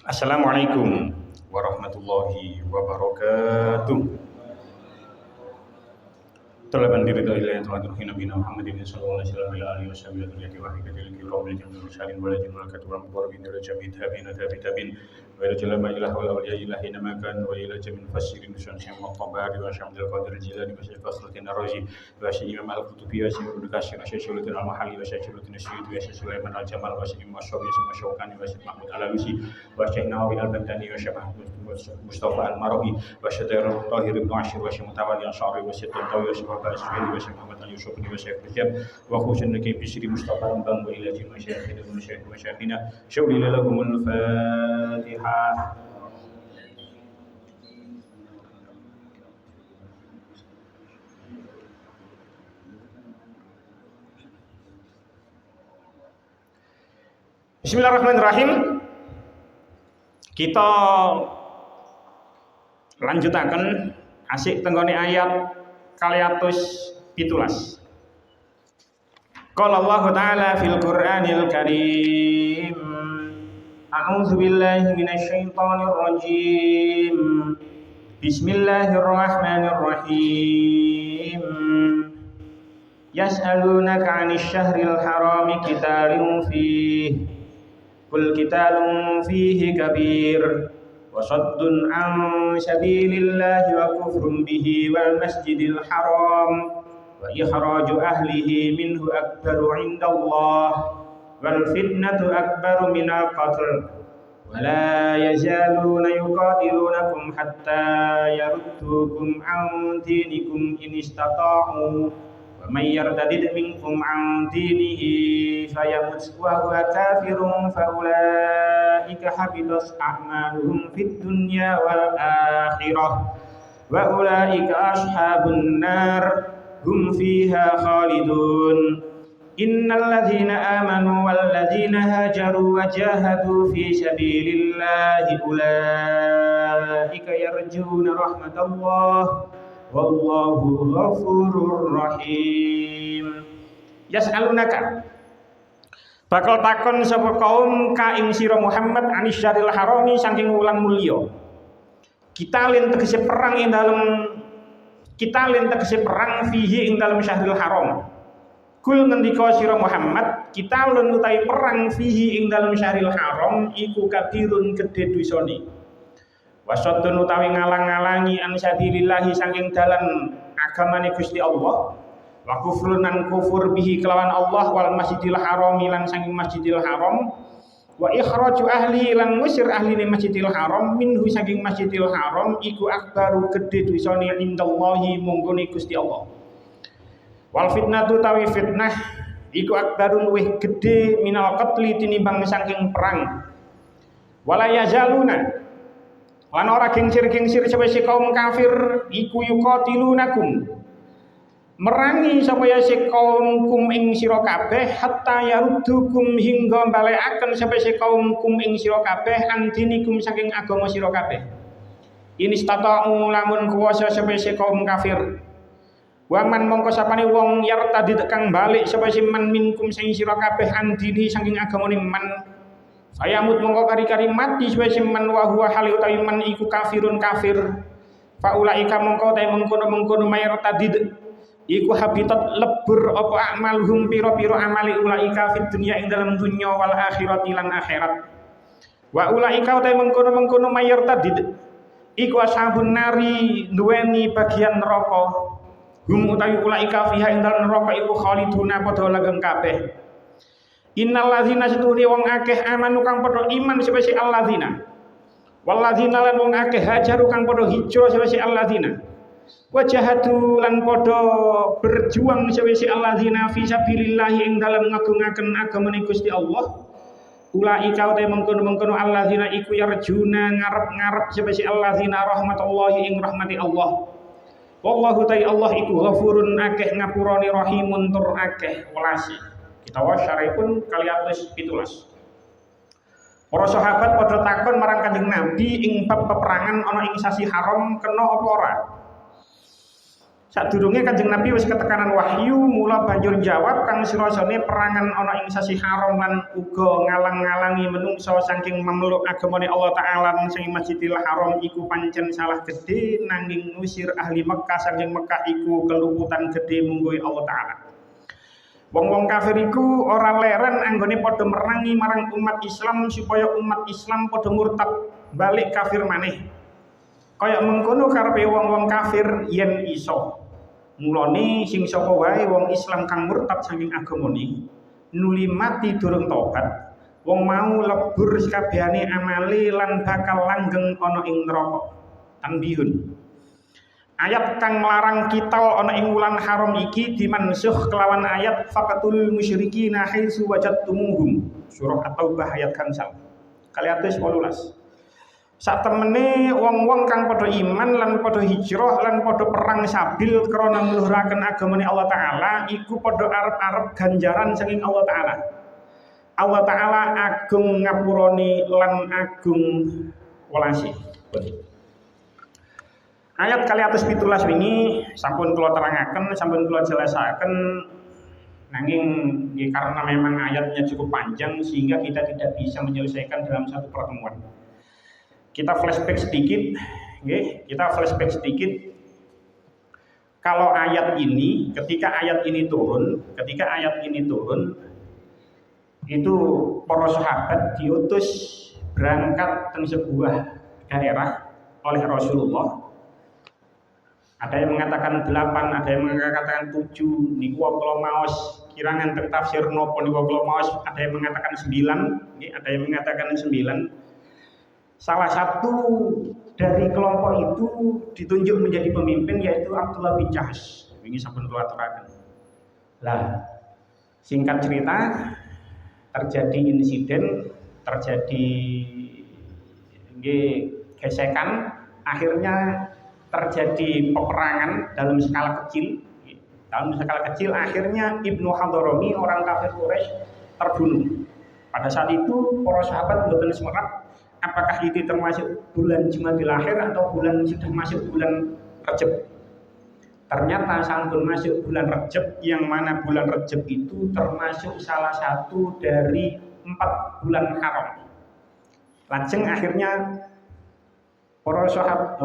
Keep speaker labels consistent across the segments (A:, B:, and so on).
A: Assalamualaikum warahmatullahi wabarakatuh. Talaban biridaillahi ta'ala nabiyina Muhammadin sallallahu alaihi wasallam ila alihi washabihi wa wahidil kiram jamil mursalin wa lajin malakat wa muqarrabin ila jami' tabi'in wa ila jalama ilah wal awliya ilahi namakan wa ila jami' mufassirin syamsi wa tabari wa syamdil qadir jilani wa syekh fasratin araji wa syekh imam al-qutubi wa syekh udukasir wa syekh syulutin al-mahalli wa syekh syulutin syuhid wa syekh sulaiman al-jamal wa syekh masyawi wa syawkani wa syekh mahmud al-alusi wa syekh nawawi al-baghdadi wa syekh mustafa al-marawi wa syekh tahir ibn ashir wa syekh mutawalli al-syari wa syekh tawi wa syekh Al-Aswadi wa Syekh Muhammad Al-Yusuf wa Syekh Rajab wa khusyun laki bisri Mustafa Bang wa ila jami' masyayikhina wa masyayikhina syawli lahumul Fatihah. Bismillahirrahmanirrahim. Kita lanjutaken asik tenggone ayat 217. Qala Allah Ta'ala fil Qur'anil Karim. A'udzu billahi minasy syaithanir rajim. Bismillahirrahmanirrahim. Yas'alunaka 'anil syahril harami qitalun fihi. Qul qitalun fihi kabir. Wasaddun an sabilillahi wa kufrun bihi wal masjidil haram wa ikhraju ahlihi minhu akbaru indallah wal fitnatu akbaru minal qatl wa la yazaluna yuqatilunakum hatta yaruddukum an dinikum in istata'u wa may yartadid minkum an dinihi fayamut wa huwa kafirun fa ulaika habitat a'maluhum fid dunya wal akhirah wa ulaika ashabun nar hum fiha khalidun. Innal ladzina amanu wal ladzina hajaru wa jahadu fi sabilillahi ulaika yarjuna rahmatallah wallahu ghafurur rahim. Yas'alunaka bakal takon sapa kaum ka ing sira Muhammad anis syaril harami saking wulan mulya. Kita len tegese perang ing fihi ing dalem syahril haram. Kul ngendika sira Muhammad, kita len utawi perang fihi ing dalem syahril haram iku kabirun gedhe dosane. Wasaddun utawi ngalang-alangi an sabilillahi saking dalan agamane Gusti Allah. Wa kufrun nan kufur bihi kelawan Allah wal masjidil haram lan saking masjidil haram wa ikhraju ahli lan ngusir ahline masjidil haram minhu saking masjidil haram iku akbaru gedhe dosane indallahi munggone Gusti Allah. Wal fitnatu tawi fitnah iku akbarun luwih gedhe minal qatli tinimbang saking perang. Wala yazaluna lan ora gengsir-gengsir sapa kaum kafir iku yuqatilunakum merangi supaya si kaum kum ing sira kabeh hatta yaruddukum hingga balekaken supaya si kaum kum ing sira kabeh antinikum saking agama sira kabeh. Ini stata'u lamun kuwasa supaya si kaum kafir. Wa man mongko sapane wong yartadid kang balik supaya si man minkum sing sira kabeh antini saking agamane man. Sayamut mongko kari-kari mati supaya si man wa huwa hal utawi man iku kafirun kafir. Fa ulaika mongko ta mengkono-mengkono mayartadid iku habitat lebur apa amalhum piro-piro amali ulaika fid dunya ing dalam dunya wal akhirati lan akhirat. Wa ulaika uta mengkono-mengkono mayartadid iku ashabun nari duweni bagian neraka. Hum utawi ulaika fiha ing dalam neraka iku khaliduna padha langgeng kabeh. Innal ladzina satune wong akeh amanu kang padha iman sebesi alladzina. Wal ladzina lan wong akeh hajaru kang padha hijrah sebesi alladzina. Wajahatu lan podo berjuang sawise alladzina fi sabilillah ing dalem ngagungaken agamane Gusti Allah. Ulaika uta mengkono-mengkono alladzina iku yarjuna ngarep-ngarep sawise alladzina rahmatullahi ing rahmati Allah. Wallahu ta'ala Allah iku ghafurun akeh ngapurane rahimun tur akeh welasi. Kita wasyaripun kali 17. Para sahabat padha takon marang Kanjeng Nabi ing bab peperangan ana ing sasi haram kena apa ora? Sadurunge Kanjeng Nabi wis ketekanan wahyu, mula banjur jawab kang sira-sirane perangan ana ing sasi haram lan uga ngalang-ngalangi menungso saking mameluk agamane Allah taala sing Masjidil Haram iku pancen salah gedhe nanging ngusir ahli Mekkah saking Mekkah iku keluputan gedhe mungguhe Allah taala. Wong-wong kafir iku ora leren anggone padha merangi marang umat Islam supaya umat Islam padha murtad balik kafir maneh. Kaya mengkono karepe wong-wong kafir yen iso. Mulane sing sapa wae wong Islam kang murtad saking agamane nuli mati durung tobat, wong mau lebur sakabehane amale lan bakal langgeng ana ing neraka. Tanbihun. Ayat kang nglarang kital ana ing wulan haram iki dimansuh kelawan ayat faqatul musyrikina haitsu wajadtumuhum. Surah At-Taubah ayat gangsal. 218. Satemene wong-wong kang padha iman lan padha hijrah lan padha perang sabil krana ngluhuraken agamane Allah taala iku padha arep-arep ganjaran saking Allah taala. Allah taala agung ngapurane lan agung welase. Ayat 217 wingi sampun kula terangaken, sampun kula jelasaken nanging karena memang ayatnya cukup panjang sehingga kita tidak bisa menyelesaikan dalam satu pertemuan. Kita flashback sedikit, kita flashback sedikit. Kalau ayat ini, ketika ayat ini turun, itu para sahabat diutus berangkat ke sebuah daerah oleh Rasulullah. Ada yang mengatakan 8, ada yang mengatakan 7. Niku kula maos kirangan tafsir napa niku kula maos, ada yang mengatakan 9, ada yang mengatakan 9. Salah satu dari kelompok itu ditunjuk menjadi pemimpin yaitu Abdullah bin Jahsh. Ini sampun kula aturaken. Lah, singkat cerita terjadi insiden, terjadi gesekan, akhirnya terjadi peperangan dalam skala kecil. Dalam skala kecil akhirnya Ibnu Hadrami orang kafir Quraisy terbunuh. Pada saat itu para sahabat mboten semerap apakah itu termasuk bulan Jumadil Akhir atau sudah masuk bulan Rajab. Ternyata sampun masuk bulan Rajab, yang mana bulan Rajab itu termasuk salah satu dari 4 bulan haram. Lajeng akhirnya para sahabat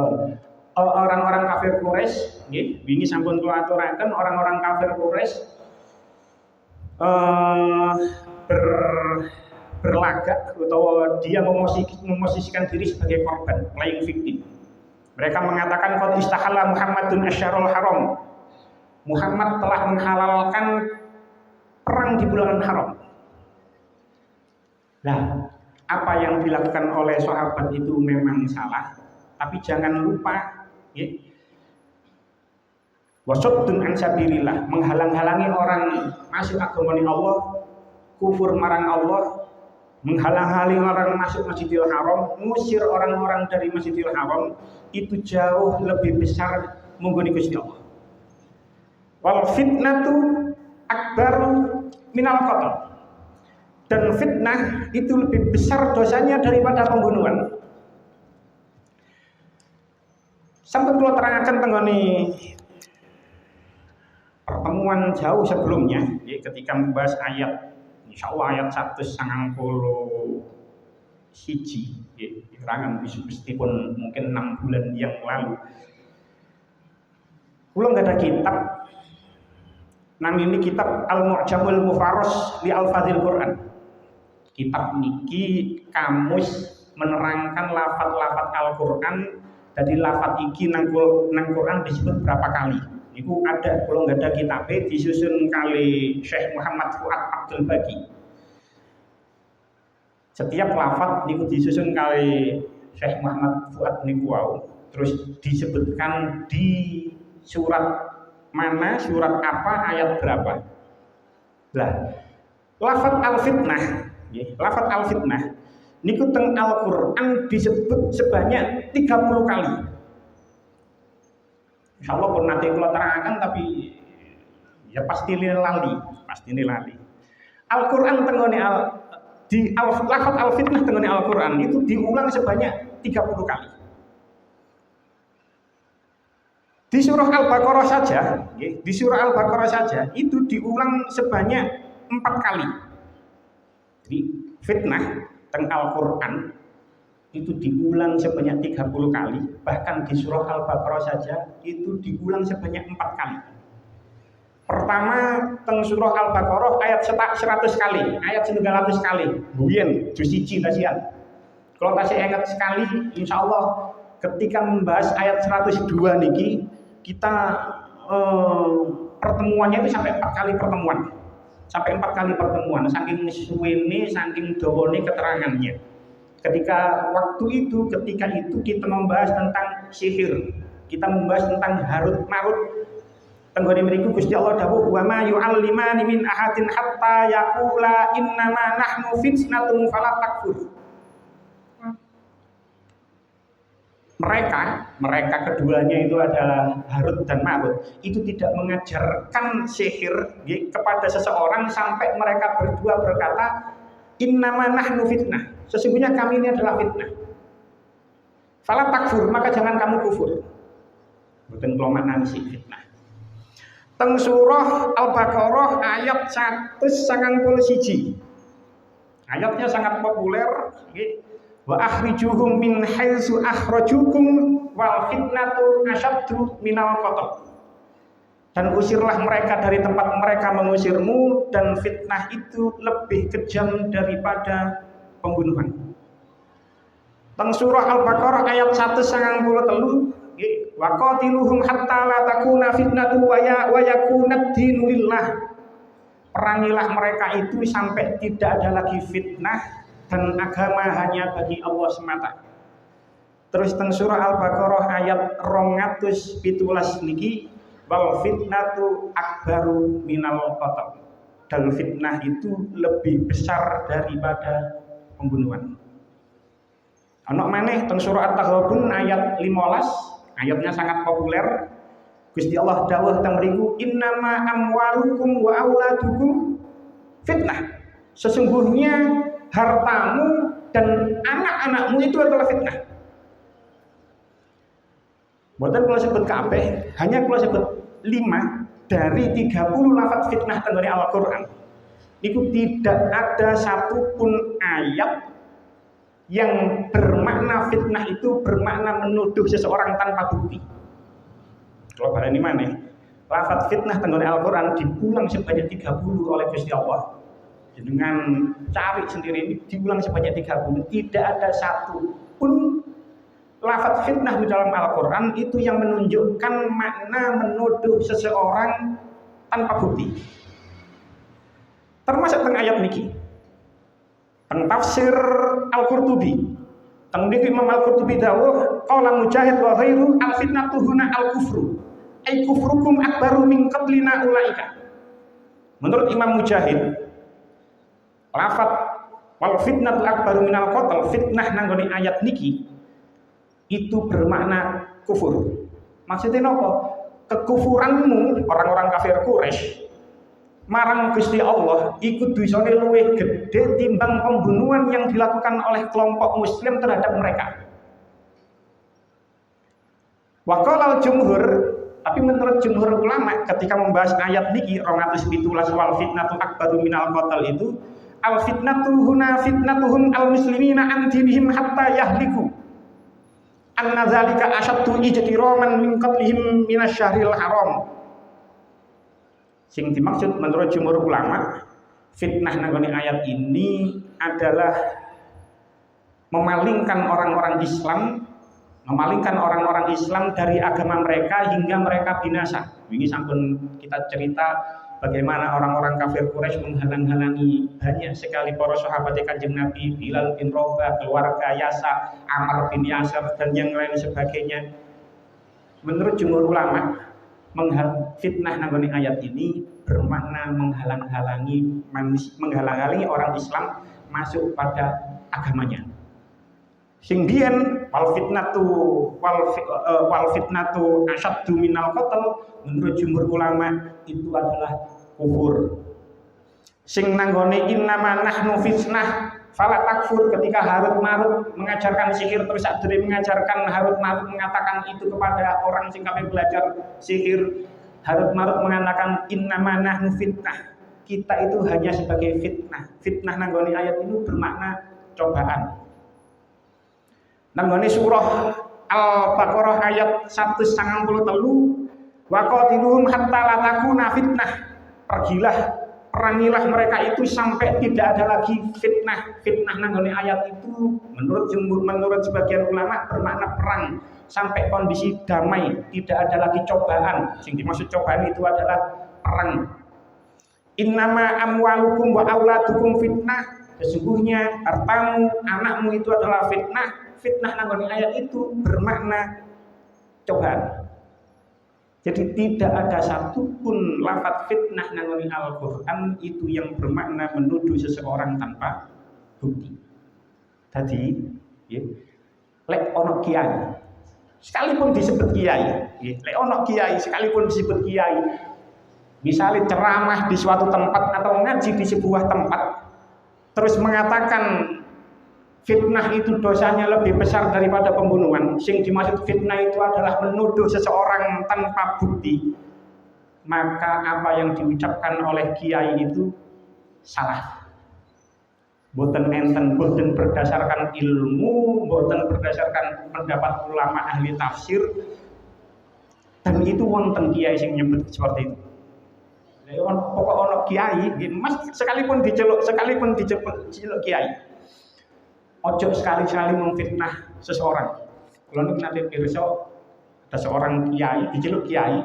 A: orang-orang kafir Quraisy, wingi sampun kula aturaken orang-orang kafir Quraisy berlagak atau dia memosisikan diri sebagai korban, playing victim. Mereka mengatakan qad istahalla Muhammadun asyarul haram. Muhammad telah menghalalkan perang di bulan haram. Nah, apa yang dilakukan oleh sahabat itu memang salah, tapi jangan lupa wasaddun an sabilillah, menghalang-halangi orang masuk agama Allah, kufur marang Allah, menghalang-halangi orang masuk Masjidil Haram, ngusir orang-orang dari Masjidil Haram, itu jauh lebih besar mengguni Gusti Allah. Wal fitnatu akbaru minal qatl. Dan fitnah itu lebih besar dosanya daripada pembunuhan. Sampai kula terangaken tenggone pertemuan jauh sebelumnya, ketika membahas ayat insyaallah ayat 191 kerangan meskipun mungkin 6 bulan yang lalu. Kula nggak ada kitab, namanya kitab Al-Mu'jamul Mufarras li Al-Fadhil Quran. Kitab niki kamus menerangkan lafaz-lafaz Al-Quran. Jadi lafaz iki nang Quran disebut berapa kali. Niku ada, kalau nggak ada kitabnya disusun kali Syekh Muhammad Fuad Abdul Baqi. Setiap lafaz niku disusun kali Syekh Muhammad Fuad niku wau. Terus disebutkan di surat mana, surat apa, ayat berapa. Lah, lafaz al-fitnah, lafaz al-fitnah niku teng Al-Qur'an disebut sebanyak 30 kali. Insyaallah pun nanti kalau terangkan, tapi ya pasti lali. Al-Qur'an tenggone lafaz al-fitnah tenggone Al-Qur'an itu diulang sebanyak 30 kali. Di surah Al-Baqarah saja, di surah Al-Baqarah saja itu diulang sebanyak 4 kali. Jadi fitnah tentang Al-Quran itu diulang sebanyak 30 kali, bahkan di surah Al-Baqarah saja itu diulang sebanyak 4 kali. Pertama teng surah Al-Baqarah ayat 100 kali, ayat 900 kali. Buyen juz 1 tasian. Kalau tasih ingat sekali, insya Allah ketika membahas ayat 102 niki kita pertemuannya itu sampai 4 kali pertemuan. Sampai 4 kali pertemuan, saking suwene, saking dawane keterangannya. Ketika itu kita membahas tentang sihir, kita membahas tentang Harut Marut. Tenggone mriku Gusti Allah dawuh wa ma yu'allimani min ahadin hatta yaqula innama nahnu fitnatun fala takfur. Mereka keduanya itu adalah Harut dan Marut, itu tidak mengajarkan sihir kepada seseorang sampai mereka berdua berkata innama nahnu fitnah, sesungguhnya kami ini adalah fitnah. Fala takfur, maka jangan kamu kufur. Mboten kula maknani fitnah. Teng surah Al-Baqarah ayat 191. Ayatnya sangat populer nggih. Wa akhrijuhum min haitsu akhrajukum wal fitnatu asyaddu minal qatl. Dan usirlah mereka dari tempat mereka mengusirmu, dan fitnah itu lebih kejam daripada pembunuhan. Teng surah Al-Baqarah ayat 193, wa qatiluhum hatta la takuna fitnatu wa yakunad dinu lillah. Perangilah mereka itu sampai tidak ada lagi fitnah dan agama hanya bagi Allah semata. Terus teng surah Al-Baqarah ayat 217 niki, wal fitnatu akbaru minal qatl. Dan fitnah itu lebih besar daripada pembunuhan. Ana maneh teng surah At-Taghabun ayat 15, ayatnya sangat populer. Gusti Allah dawuh teng mriku, innama amwalukum wa auladukum fitnah. Sesungguhnya hartamu dan anak-anakmu itu adalah fitnah. Mboten kula sebut kabeh, hanya kula sebut 5 dari 30 lafaz fitnah teng Al-Qur'an. Itu tidak ada satupun ayat yang bermakna fitnah itu bermakna menuduh seseorang tanpa bukti. Kalau barani maneh, lafaz fitnah teng Al-Qur'an diulang sebanyak 30 oleh Gusti Allah. Dengan cari sendiri ini diulang sebanyak 30, tidak ada satu pun lafaz fitnah di dalam Al-Quran itu yang menunjukkan makna menuduh seseorang tanpa bukti. Termasuk teng ayat niki, teng tafsir Al-Qurtubi, teng niki Imam Al-Qurtubi dawuh qala Mujahid wa ghairu al-fitnatu huna al-kufru ay kufrukum akbaru min qatlina ulaika. Menurut Imam Mujahid, lafaz wal fitnatu akbaru minal qatl, fitnah nanggone ayat niki itu bermakna kufur. Maksudnya apa? Kekufuranmu orang-orang kafir Quraisy marang Gusti Allah ikut dosane luwih gede timbang pembunuhan yang dilakukan oleh kelompok muslim terhadap mereka. Wa qala al-jumhur, tapi menurut jumhur ulama ketika membahas ayat niki 217 wal fitnatu akbaru minal qatl itu, al fitnatu huna fitnatuhum al muslimina an dinihim hatta yahliku. Anna dzalika asyaddu ijtiraman min qatlihim minasyahril haram. Sing dimaksud menurut jumhur ulama, fitnah nangone ayat ini adalah memalingkan orang-orang Islam, memalingkan orang-orang Islam dari agama mereka hingga mereka binasa. Ini sampun kita cerita bagaimana orang-orang kafir Quraisy menghalang-halangi banyak sekali para sahabat Kanjeng Nabi, Bilal bin Rabah, keluarga Yasa, Ammar bin Yasir dan yang lain sebagainya. Menurut jumhur ulama, fitnah nangone ayat ini bermakna menghalang-halangi orang Islam masuk pada agamanya. Sing biyen wal fitnatu asyaddu minal qatl, menurut jumhur ulama itu adalah kufur. Sing nanggone innama nahnu fitnah Fala takfur, ketika Harut Marut mengajarkan sihir, terus Adri mengajarkan Harut Marut mengatakan itu kepada orang sing kabeh belajar sihir. Harut Marut mengatakan innama nahnu fitnah, kita itu hanya sebagai fitnah. Fitnah nanggone ayat ini bermakna cobaan. Nanggone surah Al-Baqarah ayat 193, wa qatiluhum hatta la takuna fitnah, perangilah mereka itu sampai tidak ada lagi fitnah. Fitnah nanggone ayat itu menurut sebagian ulama bermakna perang sampai kondisi damai, tidak ada lagi cobaan. Yang dimaksud cobaan itu adalah perang. Innama amwalukum wa auladukum fitnah, sesungguhnya hartamu, anakmu itu adalah fitnah. Fitnah nanggone ayat itu bermakna cobaan. Jadi tidak ada satupun lafaz fitnah nanggone Al-Qur'an itu yang bermakna menuduh seseorang tanpa bukti. Tadi, ya, lek ono kiai, sekalipun disebut kiai, ya, lek ono kiai sekalipun disebut kiai, misalnya ceramah di suatu tempat atau ngaji di sebuah tempat, terus mengatakan fitnah itu dosanya lebih besar daripada pembunuhan. Sing dimaksud fitnah itu adalah menuduh seseorang tanpa bukti. Maka apa yang diucapkan oleh kiai itu salah. Boten enten, boten berdasarkan ilmu, boten berdasarkan pendapat ulama ahli tafsir. Dan itu wonten kiai sing nyebut seperti itu. Pokok ono kiai, mas sekalipun diceluk kiai. Ojo sekali-sekali memfitnah seseorang. Kalau nanti pirsa ada seorang kiai diceluk kiai,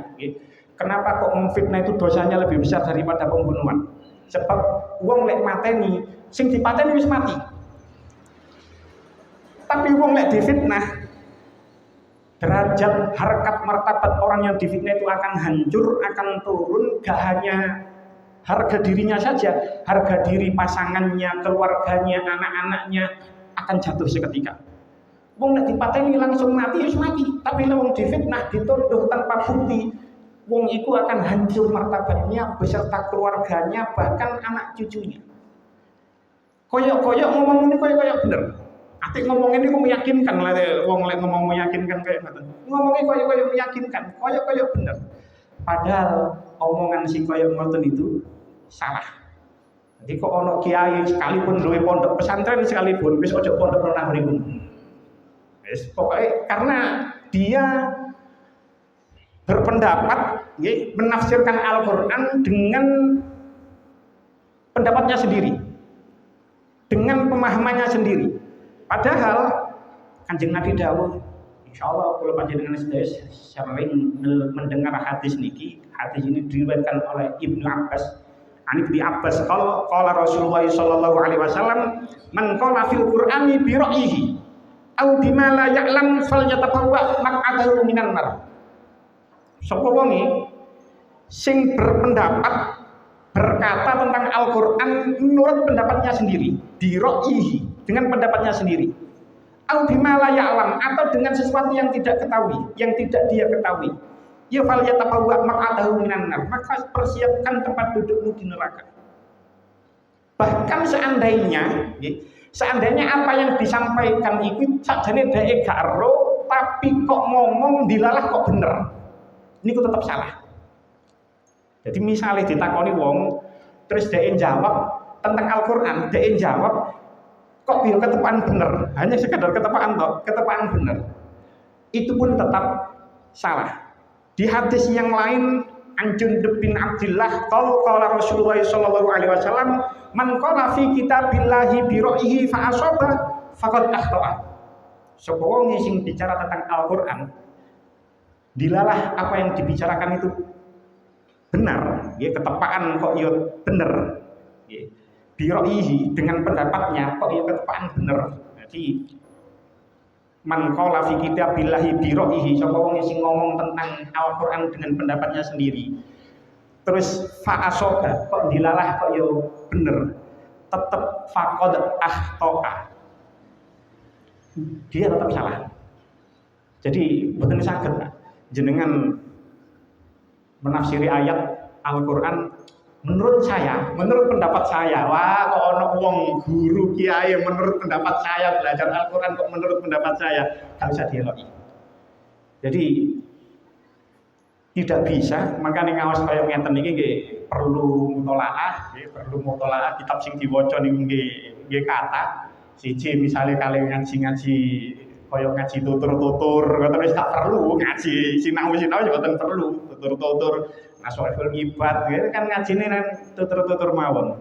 A: kenapa kok memfitnah itu dosanya lebih besar daripada pembunuhan? Sebab wong lek mateni, sing dipateni wis mati. Tapi wong lek difitnah, derajat harkat martabat orang yang difitnah itu akan hancur, akan turun. Gak hanya harga dirinya saja, harga diri pasangannya, keluarganya, anak-anaknya akan jatuh seketika. Wong nek dipateni langsung mati wis mati, tapi nek wong difitnah, dituduh tanpa bukti, wong itu akan hancur martabatnya beserta keluarganya, bahkan anak cucunya. Koyok-koyok ngomong ini koyok-koyok bener. Atik ngomong ini kok meyakinkan lah, wong lek ngomong meyakinkan kayak ngoten. Ngomongnya koyok-koyok meyakinkan, koyok-koyok bener. Padahal omongan si koyok ngoten itu salah. Jadi kok ono kiai sekalipun duwe pondok pesantren sekalipun wis ojo pondok nang mriku. Wis pokoke karena dia berpendapat nggih menafsirkan Al-Qur'an dengan pendapatnya sendiri. Dengan pemahamannya sendiri. Padahal Kanjeng Nabi dawuh, insyaallah kula panjenengan sedaya sering mendengar hadis niki. Hadis ini diriwayatkan oleh Ibnu Abbas. Ani Ibnu Abbas qala Rasulullah sallallahu alaihi wasallam, man qala fil Qur'ani bi ra'yihi aw bima la ya'lam falyatabawwa maq'adahu minan nar. Sapa wonge sing berpendapat berkata tentang Al-Qur'an menurut pendapatnya sendiri, bi ra'yihi, dengan pendapatnya sendiri. Aw bima la ya'lam, atau dengan sesuatu yang tidak ketahui, yang tidak dia ketahui. Ya fal yatabawwa maq'adahu minan nar, maka persiapkan tempat dudukmu di neraka. Bahkan seandainya apa yang disampaikan itu sakjane dhek gak ero, tapi kok ngomong dilalah kok bener, niku tetap salah. Jadi misalnya ditakoni wong terus dhek jawab tentang Al-Qur'an, dhek jawab kok biar ketepaan bener, hanya sekedar ketepaan bener, itu pun tetap salah. Di hadis yang lain, an Jundub bin Abdillah qala Rasulullah sallallahu alaihi wasallam, man qala fi kitabillahi bi ra'yihi fa asaba faqad akhta'a. Sapa wong sing bicara tentang Al-Qur'an, dilalah apa yang dibicarakan itu benar, ya ketepaan kok ya bener. Ya. Bi ra'yihi, dengan pendapatnya kok ya ketepaan bener. Jadi man qala fi kitabillahi bi ra'yihi, sapa wong sing ngomong tentang Al-Qur'an dengan pendapatnya sendiri. Terus fa asoba, kok dilalah kok yo bener. Tetep faqad akhta'a. Dia tetap salah. Jadi boten saged jenengan menafsiri ayat Al-Qur'an menurut pendapat saya, wah kok ono wong guru kiai menurut pendapat saya belajar Al-Qur'an kok menurut pendapat saya, gak usah dieloki. Jadi tidak bisa, makanya ngawas kaya ngeten iki nggih perlu mutolaah kitab sing diwaca niku nggih kata. Siji misale kali ngaji-ngaji kaya ngaji tutur-tutur ngoten wis tak perlu ngaji sinau-sinau ya mboten perlu tutur-tutur nasoiful ibad kan ngajine nang tutur-tutur mawon.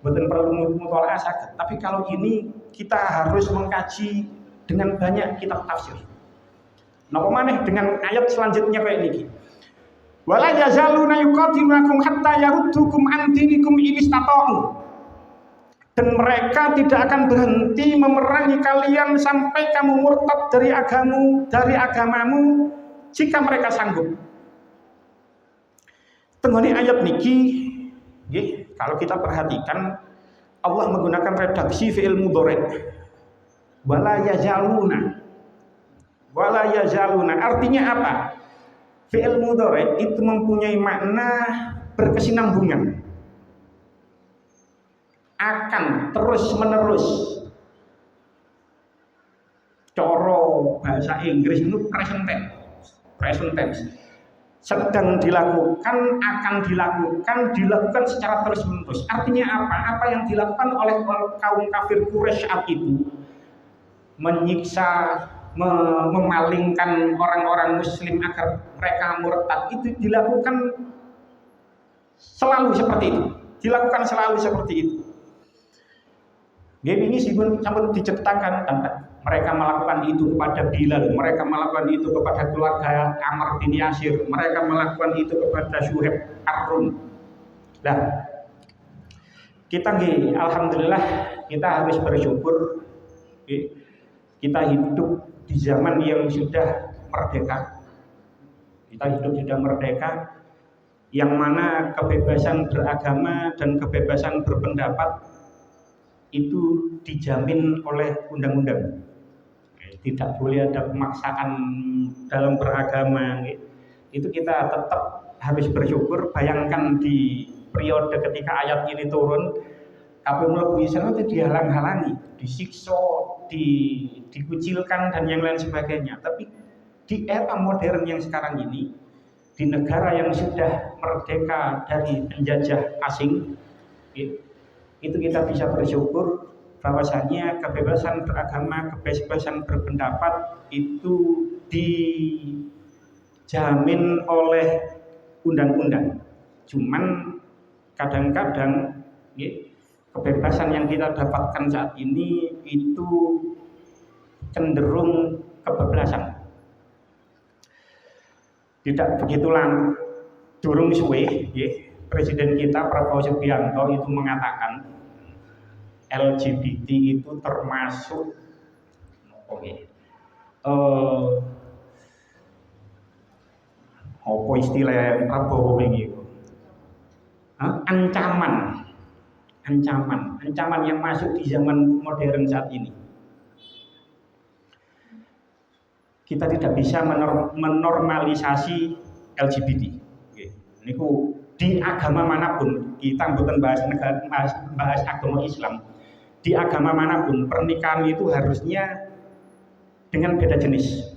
A: Mboten perlu mutolaah saged. Tapi kalau ini kita harus mengkaji dengan banyak kitab tafsir. Napa maneh dengan ayat selanjutnya kayak niki. Wala yazaluna yuqatilunakum hatta yaruddukum an dinikum in istata'u. Dan mereka tidak akan berhenti memerangi kalian sampai kamu murtad dari agamamu jika mereka sanggup. Tenggone ayat niki nggih, kalau kita perhatikan Allah menggunakan redaksi fi'il mudhari'. Wala yazaluna. Artinya apa? Fi'il mudhari' itu mempunyai makna berkesinambungan, akan terus menerus. Coro bahasa Inggris itu present tense. Sedang dilakukan, akan dilakukan secara terus menerus. Artinya apa? Apa yang dilakukan oleh kaum kafir Quraisy saat itu, menyiksa, memalingkan orang-orang muslim agar mereka murtad, itu dilakukan selalu seperti itu. Ini sampun diceritakan mereka melakukan itu kepada Bilal, mereka melakukan itu kepada keluarga Amr bin Yasir, mereka melakukan itu kepada Syuhaib Ar-Rum. Nah, kita alhamdulillah kita harus bersyukur kita hidup di zaman yang sudah merdeka. Yang mana kebebasan beragama dan kebebasan berpendapat itu dijamin oleh undang-undang. Tidak boleh ada pemaksaan dalam beragama. Itu kita tetap harus bersyukur. Bayangkan di periode ketika ayat ini turun, kabeh mlebu Islam itu dihalang-halangi, disiksa, dikucilkan dan yang lain sebagainya. Tapi di era modern yang sekarang ini, di negara yang sudah merdeka dari penjajah asing, itu kita bisa bersyukur bahwasanya kebebasan beragama, kebebasan berpendapat itu dijamin oleh undang-undang. Cuman kadang-kadang kebebasan yang kita dapatkan saat ini itu cenderung kebablasan. Tidak begitulah durung suwe, Presiden kita Prabowo Subianto itu mengatakan LGBT itu termasuk apa istilah Prabowo ini? Ancaman yang masuk di zaman modern saat ini. Kita tidak bisa menormalisasi LGBT. Niku di agama manapun, kita bukan bahas agama Islam. Di agama manapun pernikahan itu harusnya dengan beda jenis.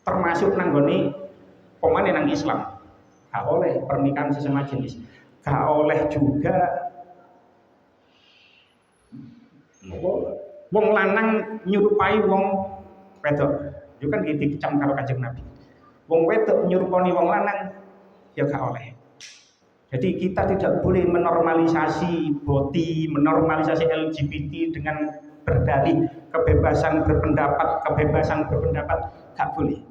A: Termasuk nanggone pemane nang Islam. Gak oleh pernikahan sesama jenis. Gak oleh juga wong lanang nyerupai wong wedok. Itu kan dikecam karo Kanjeng Nabi. Wong wedok nyerupani wong lanang ya gak oleh. Jadi kita tidak boleh menormalisasi boti, menormalisasi LGBT dengan berdalih kebebasan berpendapat, gak boleh.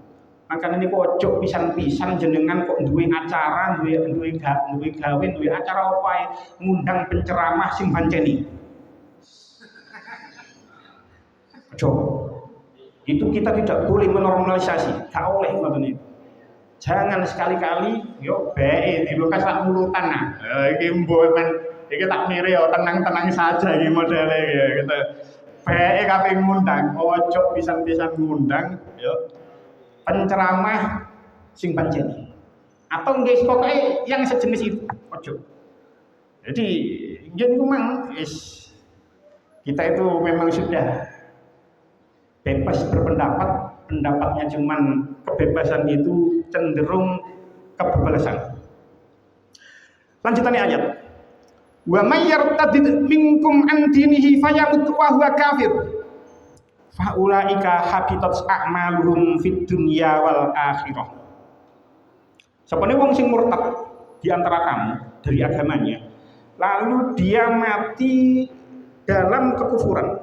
A: Makanya ini kok ojo pisan-pisan jenengan kok duwe acara, duwe gawe, duwe acara apa ae ngundang penceramah sing banceni. Ojo. Itu kita tidak boleh menormalisasi, gak oleh ngoten niku. Jangan sekali-kali yo bae dilukas sak mulutan nah. Iki mboten iki tak mire yo tenang-tenang saja iki modele ya gitu. Bae kabeh ngundang, ojo pisan-pisan ngundang yo penceramah sing pancen. atau nggih pokoknya yang sejenis itu. Ojo. Jadi yen memang kita itu memang sudah bebas berpendapat, pendapatnya cuman kebebasan itu cenderung kebablasan. Lanjutannya ayat. Wa may yartadid minkum an dinihi fayamut wa huwa kafir. Fa ulaika habitat a'maluhum fid dunya wal akhirah. Sapane wong sing murtad di antara kamu dari agamanya, lalu dia mati dalam kekufuran,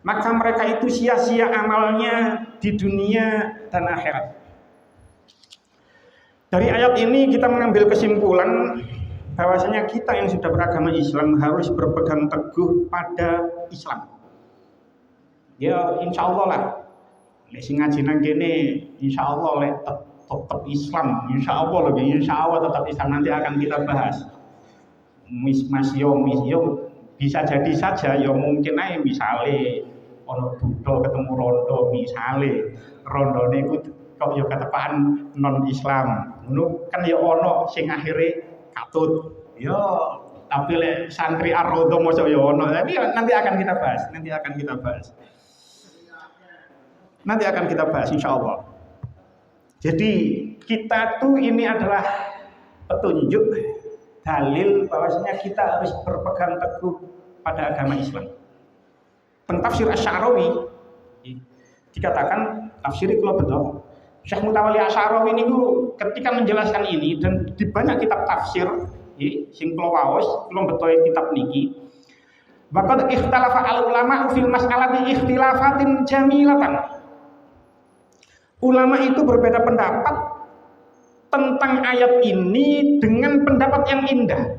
A: maka mereka itu sia-sia amalnya di dunia dan akhirat. Dari ayat ini kita mengambil kesimpulan bahwasanya kita yang sudah beragama Islam harus berpegang teguh pada Islam. Ya insya Allah lah, sing ngaji nang kene insya Allah lah tetap Islam, insya Allah lebih insya Allah tetap Islam. Nanti akan kita bahas. Mas yo bisa jadi saja ya mungkin aja misale ono budal ketemu rondo misale rondone iku kok yo ketepaan non Islam ngono kan ya ono sing akhire katut yo tapi lek santri ar-rondo mosok yo ono tapi nanti akan kita bahas insyaallah. Jadi kita tuh ini adalah petunjuk dalil bahwasanya kita harus berpegang teguh pada agama Islam. Pentafsir Asy'arawi dikatakan tafsir kula betul. Syekh Mutawalli Asy'arawi niku ketika menjelaskan ini dan di banyak kitab tafsir sing kula waos, kula betul kitab niki. Waqad ikhtalafa al-ulama fil mas'alati ikhtilafatin jamilatan. Ulama itu berbeda pendapat tentang ayat ini dengan pendapat yang indah.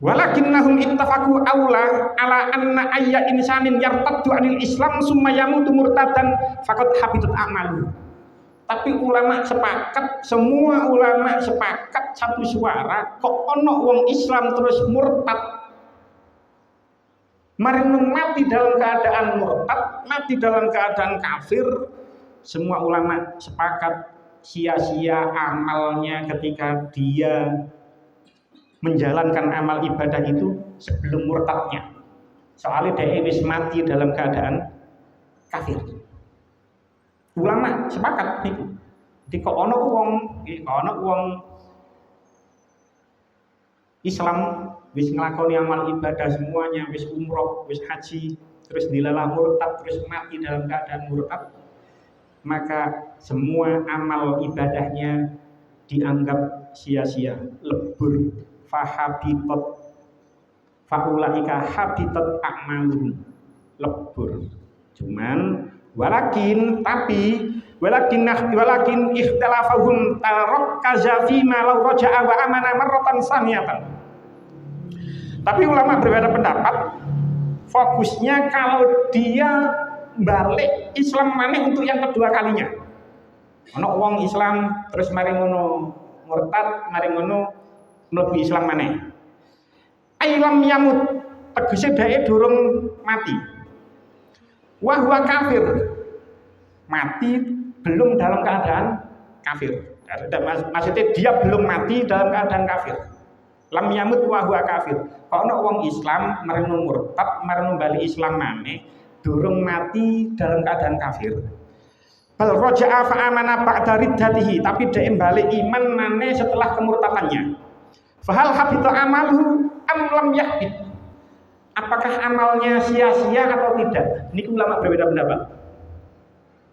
A: Walakinnahum ittafaqu aula ala anna ayya insanin yartaddu anil Islam summa yamutu murtadan faqad habitat a'malu. Tapi semua ulama sepakat satu suara, kok ono wong Islam terus murtad. Mari mati dalam keadaan murtad, mati dalam keadaan kafir. Semua ulama sepakat sia-sia amalnya ketika dia menjalankan amal ibadah itu sebelum murtadnya. Soalnya dia wis mati dalam keadaan kafir. Ulama sepakat niku. Jadi kok ono wong Islam wis nglakoni amal ibadah semuanya, wis umroh, wis haji, terus dilalah murtad, terus mati dalam keadaan murtad, maka semua amal ibadahnya dianggap sia-sia, lebur, fahabitat, faulaika habitat a'maluhum, lebur. Cuman walakin ikhtilafahum tarakkaza fi ma law raja'a wa amana marratan saniyatan. Tapi ulama berbeda pendapat. Fokusnya kalau dia balik Islam maneh untuk yang kedua kalinya. Ono wong Islam terus mari ngono murtad, mari ngono mlebu Islam maneh. Ailam yamut tegese dhek durung mati. Wa huwa kafir. Mati belum dalam keadaan kafir. Maksudnya dia belum mati dalam keadaan kafir. Lam yamut wa huwa kafir. Kok ana wong Islam mareng murtad, mareng bali Islam maneh, durung mati dalam keadaan kafir. Bal raja'a fa amana ba'da riddatihi, tapi dhek balik iman maneh setelah kemurtadannya. Fahal habita amaluhu am lam yahbit? Apakah amalnya sia-sia atau tidak? Ini ulama berbeda pendapat.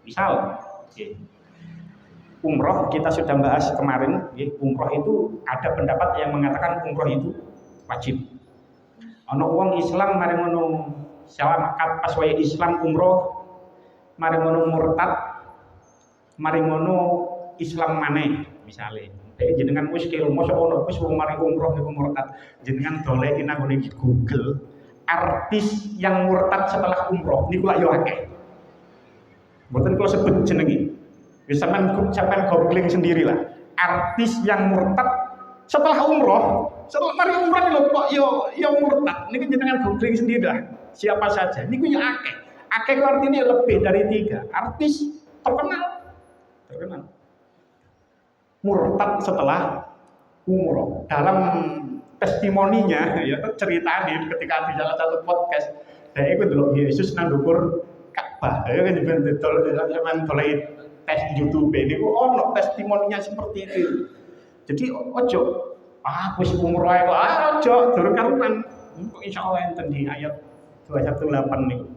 A: Misal, umroh kita sudah bahas kemarin, umroh itu ada pendapat yang mengatakan umroh itu wajib. Ono wong Islam mari ngono salam pas wae Islam umroh, mari ngono murtad, mari ngono Islam maneh misale. Dek jenengan muskil mosok ono wis wong mari umroh niku murtad. Jenengan doleki nang ngene Google artis yang murtad setelah umroh niku lak yo akeh. Mboten kula sebut jenenge. Wis sampean googling sendirilah. Artis yang murtad setelah umroh, setelah mari umroh lho kok yo murtad. Niki jenengan googling sendirilah. Siapa saja. Niku yo akeh. Akeh ku artinya lebih dari 3. Artis terkenal. murtad setelah umroh. Dalam testimoninya ya cerita nih ketika di salah satu podcast dia itu dulu Yesus nang ndukur Ka'bah ya kan zaman dolai tes YouTube ini kok ono testimoninya seperti itu. Jadi ojo wis umroh ae kok ojo durung karuan. Insyaallah enten di ayat 218 niku.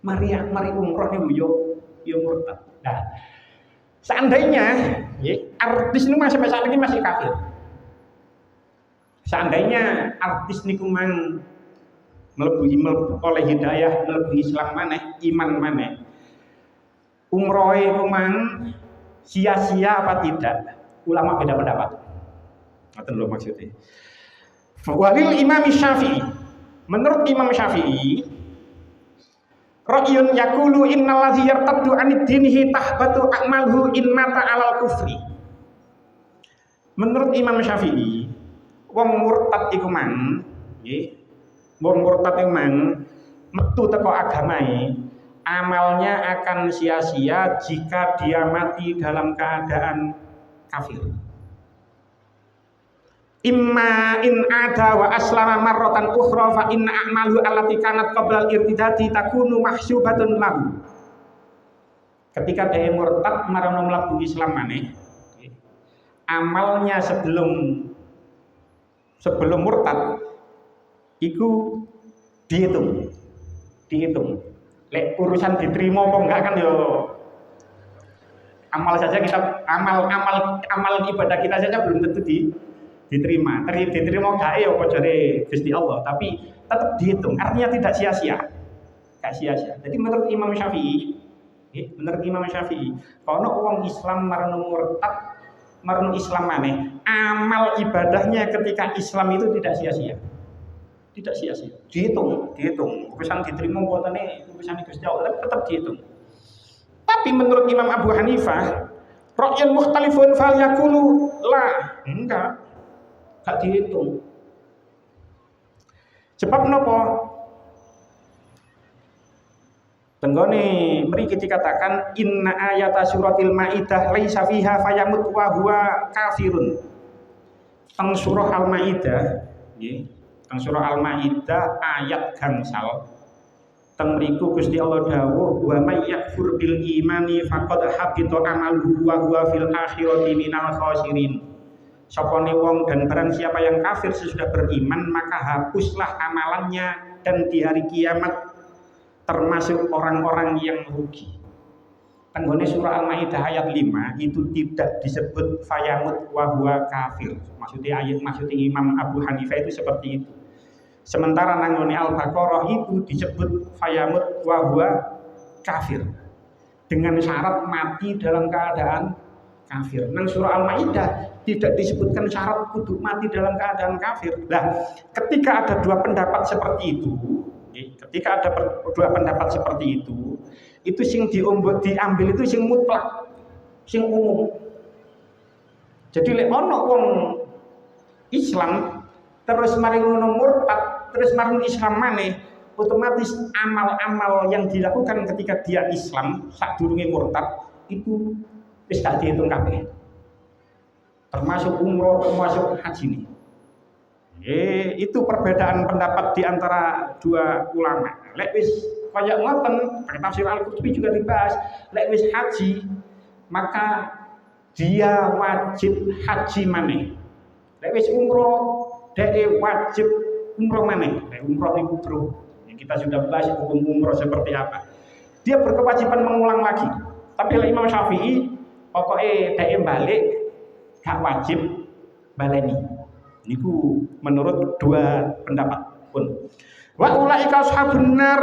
A: Mari umroh niku yo murtad. Nah, seandainya artis ini sampai saat ini masih kafir. Seandainya artis niku mang mlebu oleh hidayah mlebu Islam maneh, iman maneh. Umroh iku mang sia-sia apa tidak? Ulama beda pendapat. Ngoten lho maksudnya. Walil Imam Syafi'i. Menurut Imam Syafi'i, ra'yun yaqulu innal ladzi yartaddu 'anid dinihi tahbatu a'maluhu in mata 'alal kufri. Menurut Imam Syafi'i, wong murtad iku mang, nggih. Wong murtad iku mang metu teko agamae, amalnya akan sia-sia jika dia mati dalam keadaan kafir. Imma in ada wa aslama marratan ukhra fa inna a'malu allati kanat qabla al-irtidati takunu mahsyubatun lahu. Ketika dia murtad marang mlebu Islam maneh, amalnya sebelum murtad iku dihitung. Lek urusan diterima apa enggak kan yo amal saja kita amal ibadah kita saja belum tentu diterima gak ya apa jare Gusti Allah, tapi tetap dihitung, artinya tidak sia-sia. Gak sia-sia. Jadi menurut Imam Syafi'i, kalau orang Islam marang murtad marang Islam maneh, amal ibadahnya ketika Islam itu tidak sia-sia. Tidak sia-sia. Dihitung. Urusan diterima boten urusan Gusti Allah, tetap dihitung. Tapi menurut Imam Abu Hanifah, ra'yun mukhtalifun fal yaqulu la, enggak dihitung. Sebab napa? Tenggone mriki dikatakan inna ayata suratil maidah laisa fiha fayamut wa huwa kafirun. Teng surah Al-Maidah nggih, teng surah Al-Maidah ayat gangsal. Teng mriku Gusti Allah dawuh wa may yakfur bil imani faqad habita amaluhu wa huwa fil akhirati minal khasirin. Sopone wong dan barang siapa yang kafir sesudah beriman maka hapuslah amalannya dan di hari kiamat termasuk orang-orang yang rugi. Tenggone surah Al-Maidah ayat 5 itu tidak disebut fayamut wa huwa kafir. Maksudnya Imam Abu Hanifah itu seperti itu. Sementara nanggone Al-Baqarah itu disebut fayamut wa huwa kafir dengan syarat mati dalam keadaan kafir. Nang surah Al-Maidah tidak disebutkan syarat kudu mati dalam keadaan kafir. Nah, ketika ada dua pendapat seperti itu, sing diambil itu sing mutlak, sing umum. Jadi lek ono wong Islam terus mari ngono murtad, terus mari Islam maneh, otomatis amal-amal yang dilakukan ketika dia Islam sadurunge murtad itu wis tak dihitung kabeh. Termasuk umroh, termasuk haji nih. Itu perbedaan pendapat di antara dua ulama. Lek wis kaya ngoten, tafsir Al-Qurtubi juga dibahas. Lek wis haji, maka dia wajib haji maneh. Lek wis umroh, dia wajib umroh maneh. Lek umroh niku bro, kita sudah bahas hukum umroh seperti apa. Dia berkewajiban mengulang lagi. Tapi lek Imam Syafi'i pokoknya dia balik gak wajib baleni. Niku menurut dua pendapat pun. Wa ulaika ashabun nar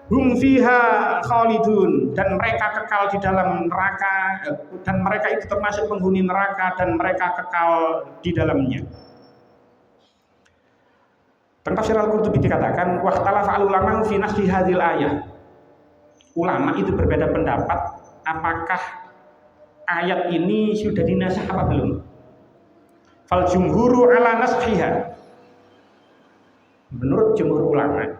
A: hum fiha khalidun, dan mereka kekal di dalam neraka, dan mereka itu termasuk penghuni neraka dan mereka kekal di dalamnya. Tafsir Al-Qurtubi dikatakan waqtalafa al-ulama fi nasli hadhil ayah. Ulama itu berbeda pendapat apakah ayat ini sudah dinasakh apa belum. Fal jumhuru ala nashiha. Menurut jumhur ulama,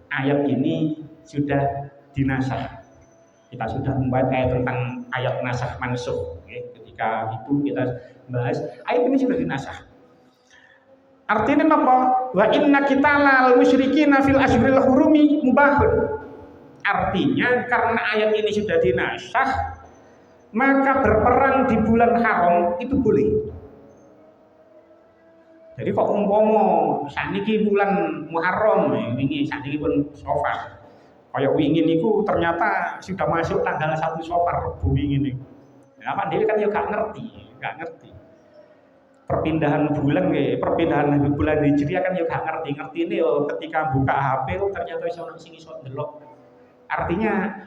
A: ayat ini sudah dinasakh. Kita sudah membahas tentang ayat nasakh mansukh, ketika itu kita bahas ayat ini sudah dinasah. Artinya apa? Wa inna qitalal musyrikina fil ashhuril hurumi mubahun. Artinya karena ayat ini sudah dinasah, maka berperang di bulan haram itu boleh. Jadi kok umpama saniki bulan Muharram, wingi saniki pun Safar. Kaya wingi niku ternyata sudah masuk tanggal 1 Safar Rebo wingi niku. Nah, mandiri kan ya gak ngerti. Perpindahan bulan perpindahan bulan Hijriah kan ya gak ngerti ini yo ketika buka HP ternyata iso ono sing iso ndelok. Artinya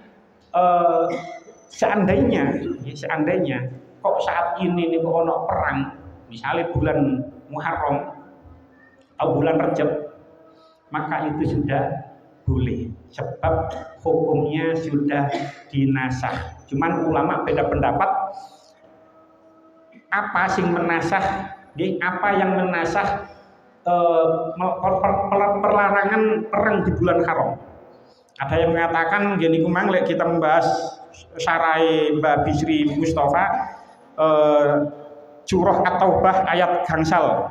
A: seandainya kok saat ini nih kok ono perang, misalnya bulan Muharram atau bulan Rajab, maka itu sudah boleh sebab hukumnya sudah dinasah. Cuman ulama beda pendapat apa sing menasah, apa yang menasah perlarangan perang di bulan haram. Ada yang mengatakan gini kumang lek kita membahas sarai Mbak Bisri Mustafa surah At-Taubah ayat gangsal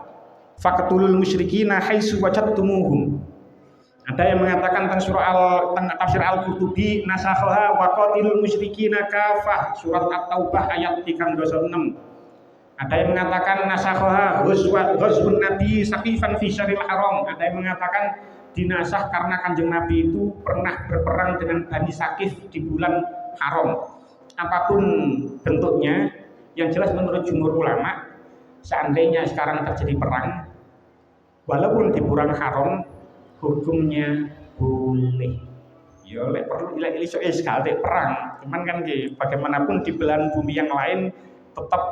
A: faqtulul musyrikina haitsu wajadtumuhum. Ada yang mengatakan tentang surah tafsir Al-Qurtubi nasakhaha wa qatilul musyrikina kafah surat At-Taubah ayat 36. Ada yang mengatakan nasakhaha ghazwun nabi saqifan fi syaril haram. Ada yang mengatakan dinasah karena Kanjeng Nabi itu pernah berperang dengan Bani Saqif di bulan haram. Apapun bentuknya, yang jelas menurut jumhur ulama, seandainya sekarang terjadi perang, walaupun di bulan haram, hukumnya boleh. Ya, perlu iso sekali perang. Cuman kan bagaimanapun di belahan bumi yang lain tetap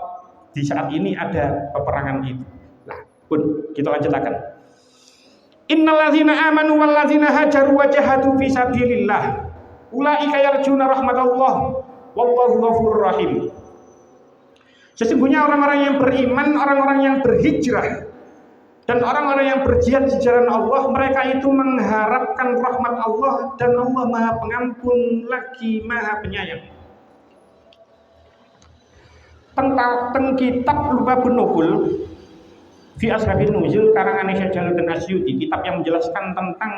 A: di saat ini ada peperangan itu. Nah, pun kita lanjutkan. Innalladzina amanu walladzina hajaru wa jahadu fi sabilillah ulaika yarjuna rahmatallah wallahu ghafurur rahim. Sesungguhnya orang-orang yang beriman, orang-orang yang berhijrah dan orang-orang yang berjihad di jalan Allah, mereka itu mengharapkan rahmat Allah dan Allah Maha Pengampun lagi Maha Penyayang. Tentang kitab Lubabun Nubul fi Asbabun Nuzul karangan Syekh Jalaluddin Asyuti, kitab yang menjelaskan tentang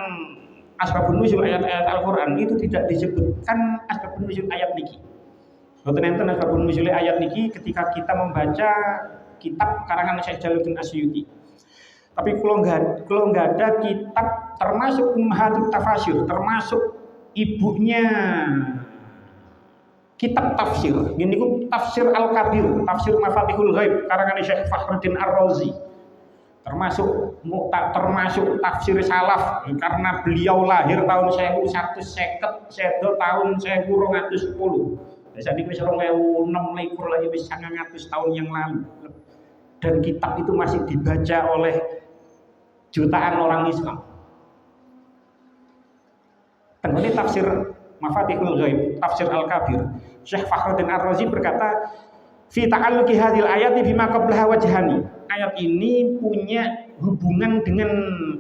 A: Asbabun Nuzul ayat-ayat Al-Qur'an itu tidak disebutkan Asbabun Nuzul ayat niki. Boten enten Asbabun Nuzul ayat niki ketika kita membaca kitab karangan Syekh Jalaluddin Asyuti. Tapi kalau nggak ada kitab termasuk Ummahatut Tafasir, termasuk ibunya kitab tafsir. Ini tafsir Al-Kabir, tafsir Mafatihul Ghaib karangan Syekh Fakhruddin Ar-Razi. Termasuk tafsir salaf karena beliau lahir tahun 1150 sedo tahun 1210. Biasa ini wis 2006 lagi wis 900 tahun yang lalu. Dan kitab itu masih dibaca oleh jutaan orang Islam. Tenggone tafsir Mafatihul Ghaib, tafsir Al-Kabir. Syekh Fakhruddin Ar-Razi berkata, "Fi ta'alluqi hadhil ayati bima qablaha wajhani." Ayat ini punya hubungan dengan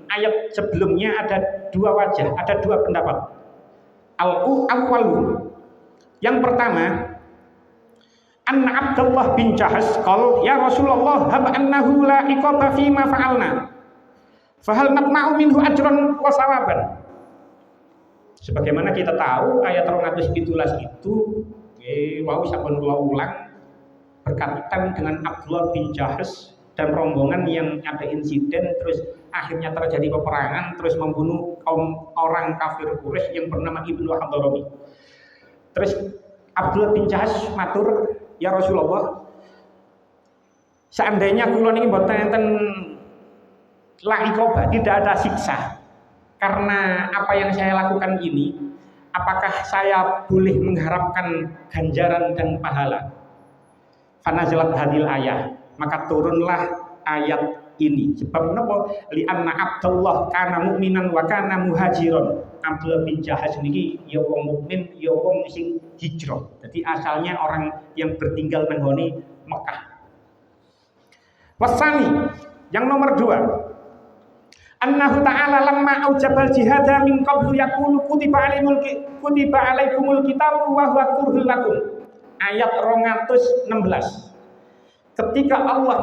A: ayat sebelumnya, ada dua wajah, ada dua pendapat. Al-awwalu, yang pertama, anna Abdullah bin Jahas qala ya Rasulullah hab annahu la iqaba fi ma fa'alna. Fahal natma'u minhu ajran wa sawaban. Sebagaimana kita tahu ayat 217 itu wau sampun kula ulang berkaitan dengan Abdullah bin Jahas dan rombongan yang ada insiden terus akhirnya terjadi peperangan terus membunuh kaum orang kafir Quraisy yang bernama Ibnu Hadrami. Terus Abdullah bin Jahas matur, "Ya Rasulullah, seandainya kula niki mboten enten laikoba, tidak ada siksa karena apa yang saya lakukan ini, apakah saya boleh mengharapkan ganjaran dan pahala?" Fanazalat hadil ayah, maka turunlah ayat ini. Sebab napa? Li anna Abdullah kana mukminan wa kana muhajiron. Abdullah bin Jahas niki ya wong mukmin, ya wong sing hijrah. Jadi asalnya orang yang bertinggal nenggone Mekah. Wasani, yang nomor 2. Annahu ta'ala lamma aujabal jihada min qablu yaqulu kutiba alaikumul qitalu wa huwa kurhul lakum. Ayat 216. Ketika Allah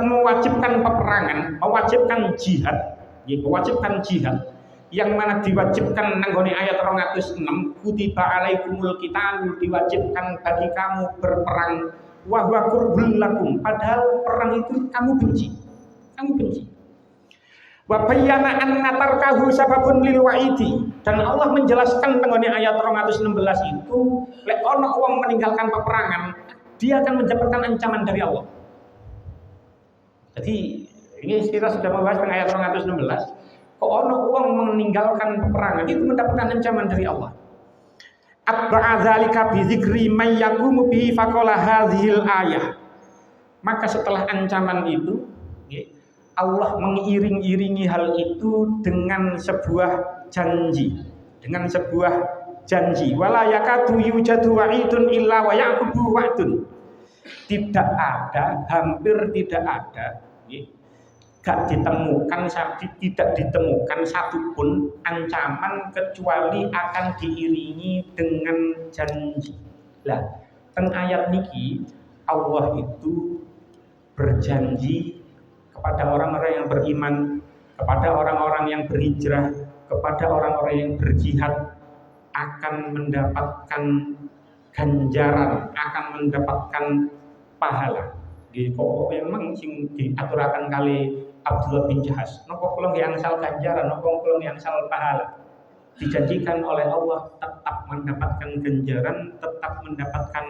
A: mewajibkan peperangan, mewajibkan jihad, mewajibkan jihad, yang mana diwajibkan nanggone ayat 206, kutiba alaikumul qitalu, diwajibkan bagi kamu berperang, wa huwa kurbul lakum, padahal perang itu kamu benci. Wa bayyana anna tarkahu sababun lil wa'idi, dan Allah menjelaskan nanggone ayat 216 itu, lek ono wong meninggalkan peperangan, dia akan mendapatkan ancaman dari Allah. Jadi ini kita sudah membahas tentang ayat 216. Kok ono wong meninggalkan peperangan itu mendapatkan ancaman dari Allah. Atba'a dzalika bi dzikri may yaqumu bihi faqala hadhil ayah. Maka setelah ancaman itu, Allah mengiring-iringi hal itu dengan sebuah janji, wala yakadu yujadu wa'idun illa wa yaqubu wa'dun. Tidak ada, hampir tidak ada, tidak ditemukan satupun ancaman kecuali akan diiringi dengan janji. Lah, teng ayat niki Allah itu berjanji kepada orang-orang yang beriman, kepada orang-orang yang berhijrah, kepada orang-orang yang berjihad akan mendapatkan ganjaran, akan mendapatkan pahala. Di pokok memang sing diaturakan kali Abdullah bin Jahas. Nopo kula nggih angsal ganjaran, nopo kula nggih angsal pahala. Dijanjikan oleh Allah tetap mendapatkan ganjaran, tetap mendapatkan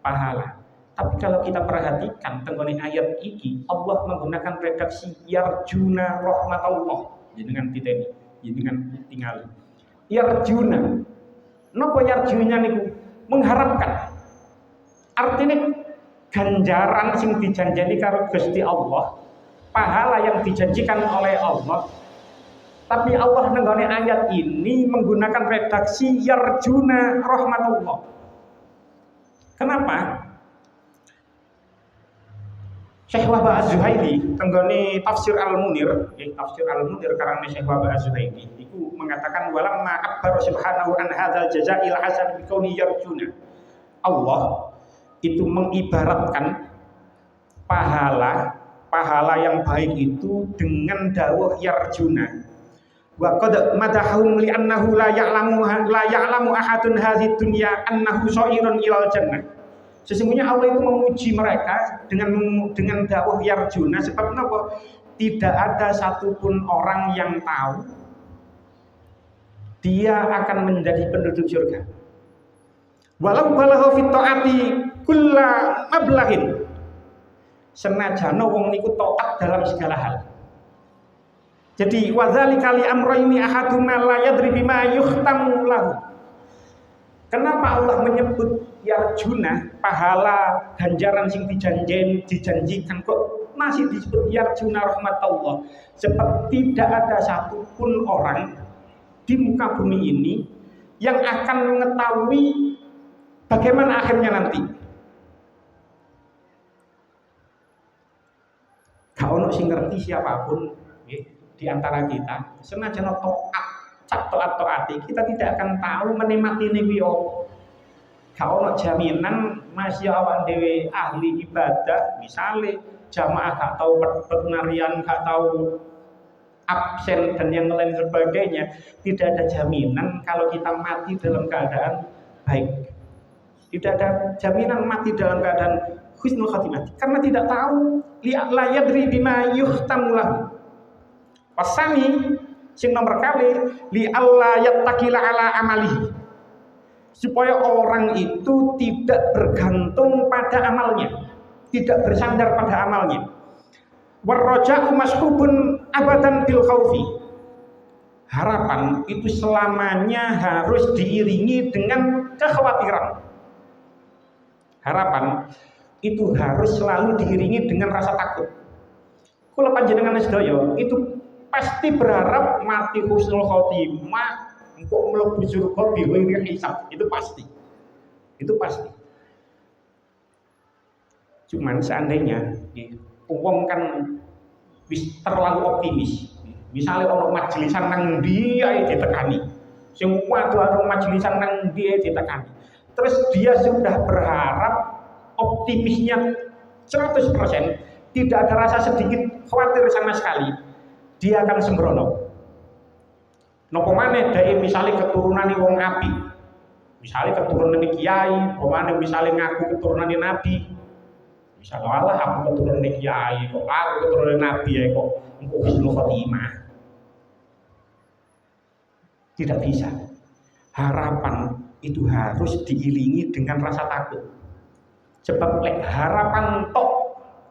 A: pahala. Tapi kalau kita perhatikan tenggone ayat iki, Allah menggunakan redaksi yarjuna rahmatullah. Jenengan titeni, jenengan tinggal. Yarjuna. Napa yarjuna niku? Mengharapkan. Artinya ganjaran sing dijanjeni karo Gusti Allah, pahala yang dijanjikan oleh Allah. Tapi Allah nenggone ayat ini menggunakan redaksi yarjuna rahmatullah. Kenapa? Syekh Wahbah Az-Zuhaili tenggone tafsir Al-Munir, tafsir Al-Munir karang Syekh Wahbah Az-Zuhaili itu mengatakan walamma akbar subhanahu an hadzal jazaa'il hasan bi kauni yarjuna. Allah itu mengibaratkan pahala yang baik itu dengan dawuh yarjuna. Wa qad madahum li annahu la ya'lamu ahadun hadzid dunya annahu shairun ilal jannah. Sesungguhnya Allah itu memuji mereka dengan dawuh yarjuna, sebab apa? Tidak ada satupun orang yang tahu dia akan menjadi penduduk surga. Walau balagha fi taati kulla mablahin. Senajana wong niku taat dalam segala hal. Jadi wadzalika li amrayni ahaduma la yadri bima yuhtamu lahu. Kenapa Allah menyebut yarjuna, pahala ganjaran sing dijanjikan kok masih disebut yarjuna rahmatullah? Sebab tidak ada satupun orang di muka bumi ini yang akan mengetahui bagaimana akhirnya nanti. Gak ono sing ngerti siapapun di antara kita, senajan taat, kita tidak akan tahu menikmati niku yo. Gak ono jaminan masih awak dhewe ahli ibadah, misale jamaah gak tahu penarian, gak tahu absen dan yang lain sebagainya, tidak ada jaminan kalau kita mati dalam keadaan baik. Tidak ada jaminan mati dalam keadaan husnul khatimah, karena tidak tahu la yadri bima yuhtamu lahu. Wasani sing nomor kali li alla yattaqila ala amalihi, supaya orang itu tidak bergantung pada amalnya, tidak bersandar pada amalnya. Warraja'u mashubun abadan bil khaufi, harapan itu selamanya harus diiringi dengan kekhawatiran. Harapan itu harus selalu diiringi dengan rasa takut. Kula panjenengan sedaya itu pasti berharap mati husnul khotimah, engkau mlebu surga bi ghairi hisab, itu pasti. Itu pasti. Cuman seandainya wong kan wis terlalu optimis. Misalnya ono majelisan nang ndi ae ditekani. Sing waduh ono majelisan nang ndi ae ditekani. Terus dia sudah berharap, optimisnya 100%, tidak ada rasa sedikit khawatir sama sekali, dia akan sembrono. Napa maneh dhek misale keturunane wong apik, misale keturunane kiai, pemane misale ngaku keturunane nabi, misalnya Allah aku keturunane kiai kok, aku keturunane nabi ya kok engko husnul khotimah. Tidak bisa. Harapan itu harus diiringi dengan rasa takut. Sebab harapan tok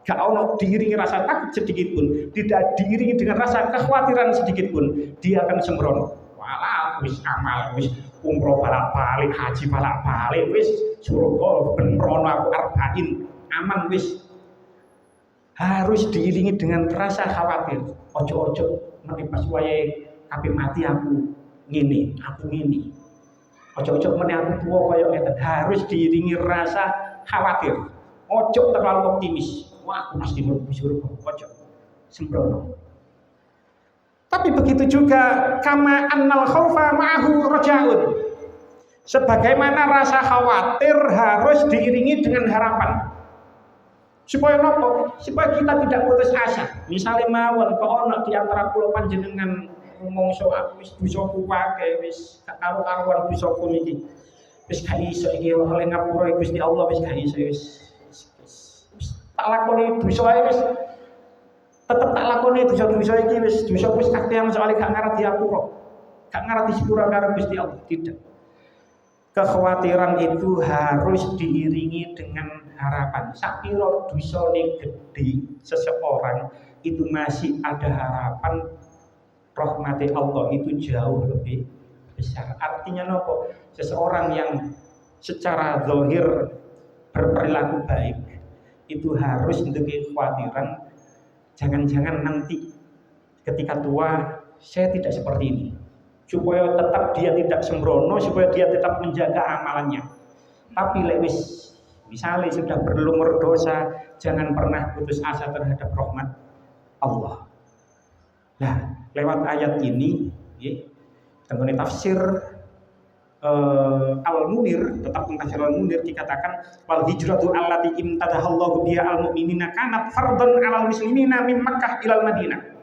A: gak ono diiringi rasa takut sedikit pun, tidak diiringi dengan rasa kekhawatiran sedikit pun, dia akan sembrono. Walah wis amal wis umroh balak-balik, haji balak-balik, wis surga ben rono aku arba'in aman wis. Harus diiringi dengan rasa khawatir. Ojo-ojo nanti pas wayahe kabeh mati aku ngene, aku ngene. Ojo-ojo meneh aku tuwa kaya ngeten. Harus diiringi rasa khawatir. Ojo terlalu optimis. Wah, aku mesti mlebu surga. Ojo. Sembrono. Tapi begitu juga kama annal khaufa ma'ahu rajaun. Sebagaimana rasa khawatir harus diiringi dengan harapan. Supaya nopo? Supaya kita tidak putus asa. Misalnya mawon kok ono di antara kula panjenengan mongso aku wis dosaku wae wis karo-karuan dosaku niki. Wis gak iso iki oleh ngapura Gusti Allah wis gak iso wis tak lakoni dosa ae wis tetep tak lakoni dosa-dosa iki wis dosa wis kakean soalé gak ngarep diapura. Gak ngarep disepura karo Gusti Allah, tidak. Kekhawatiran itu harus diiringi dengan harapan. Sakira dosane gede seseorang itu masih ada harapan rahmati Allah itu jauh lebih besar. Artinya nopo? Seseorang yang secara zahir berperilaku baik itu harus memiliki kekhawatiran jangan-jangan nanti ketika tua saya tidak seperti ini. Supaya tetap dia tidak sembrono, supaya dia tetap menjaga amalannya. Tapi lewis misalnya sudah berlumur dosa, jangan pernah putus asa terhadap rahmat Allah. Nah, lewat ayat ini, tentang tafsir Al-Munir, tetap tafsir Al-Munir dikatakan wal hijratu allati imtadahallahu biha al-mu'minina kanat fardhan 'alal muslimina min Makkah ilal Madinah.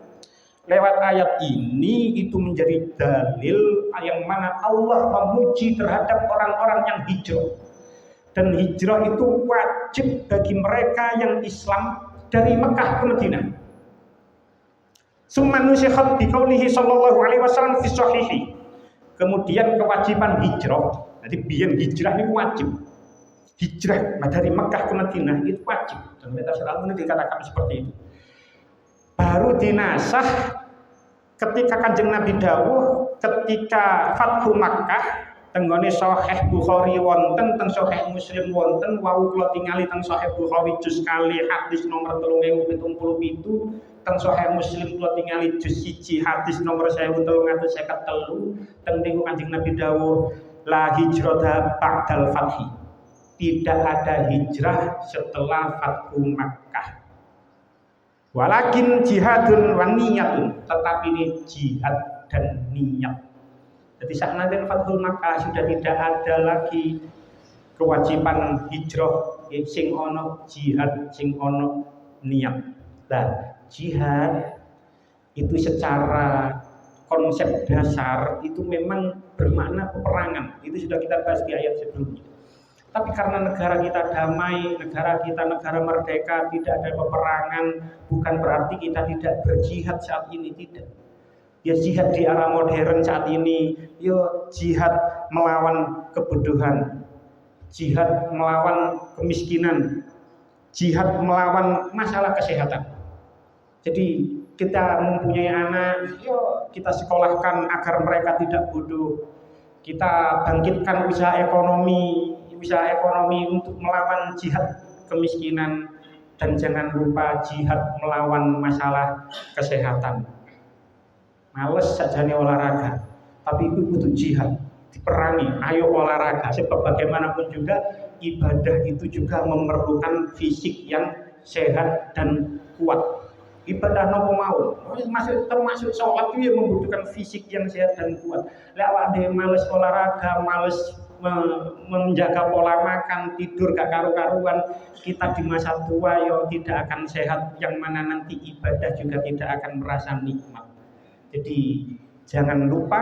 A: Lewat ayat ini itu menjadi dalil yang mana Allah memuji terhadap orang-orang yang hijrah. Dan hijrah itu wajib bagi mereka yang Islam dari Mekah ke Madinah. Summa nusikhat biqaulihi sallallahu alaihi wasallam fi shahihi. Kemudian kewajiban hijrah. Jadi biyen hijrah ini wajib. Hijrah dari Mekah ke Madinah itu wajib. Dan tafsir Al-Munir dikatakan seperti itu. Baru dinasah ketika Kanjeng Nabi dawuh ketika Fathu Makkah tenggone Sahih Bukhari wonten teng Sahih Muslim wonten wau kula tingali teng Sahih Bukhari juz kali hadis nomor 3077 teng Sahih Muslim kula tingali juz 1 hadis nomor 1353 teng niku Kanjeng Nabi dawuh la hijrata ba'dal fathi. Tidak ada hijrah setelah Fathu Makkah. Walakin jihadun wa niyatun, tetapi ini jihad dan niat. Jadi saat nanti Fathul Makkah sudah tidak ada lagi kewajiban hijrah sing ono jihad sing ono niat. Nah, jihad itu secara konsep dasar itu memang bermakna peperangan. Itu sudah kita bahas di ayat sebelumnya. Tapi karena negara kita damai, negara kita negara merdeka, tidak ada peperangan, bukan berarti kita tidak berjihad saat ini, tidak. Ya jihad di era modern saat ini, ya jihad melawan kebodohan, jihad melawan kemiskinan, jihad melawan masalah kesehatan. Jadi kita mempunyai anak, ya kita sekolahkan agar mereka tidak bodoh. Kita bangkitkan usaha ekonomi untuk melawan jihad kemiskinan, dan jangan lupa jihad melawan masalah kesehatan. Males saja nih olahraga, tapi itu butuh jihad, diperangi, ayo olahraga. Sebab bagaimanapun juga ibadah itu juga memerlukan fisik yang sehat dan kuat. Ibadah nopo mawon, termasuk sholat itu membutuhkan fisik yang sehat dan kuat. Lek awak dhewe males olahraga, males menjaga pola makan, tidur gak karu-karuan, kita di masa tua yo tidak akan sehat, yang mana nanti ibadah juga tidak akan merasa nikmat. Jadi jangan lupa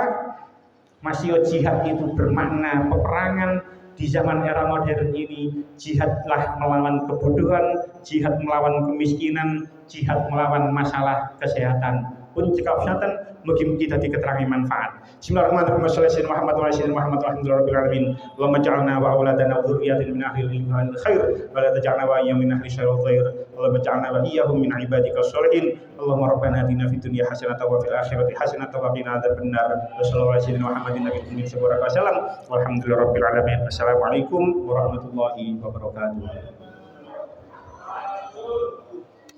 A: masih jihad itu bermakna peperangan. Di zaman era modern ini, jihadlah melawan kebodohan, jihad melawan kemiskinan, jihad melawan masalah kesehatan. Pun cekap kesehatan, mugi-mugi tadi keterangan manfaat. Bismillahirrahmanirrahim. Sallallahu Muhammad wa sallam Muhammad alhamdulillahirabbil alamin. Allahumma ja'alna wa auladana wa dzurriyyatina min ahli al khair wa la taj'alna wa iyyahum min ahli syarril khair. Allahumma ja'alna wa iyyahum min ibadika sholihin. Allahumma rabbana atina fid dunya hasanatan wa fil akhirati hasanatan wa qina adzabannar. Sallallahu alaihi Muhammadin nabiyyin sallallahu alaihi wasallam. Walhamdulillahirabbil alamin. Assalamualaikum warahmatullahi wabarakatuh.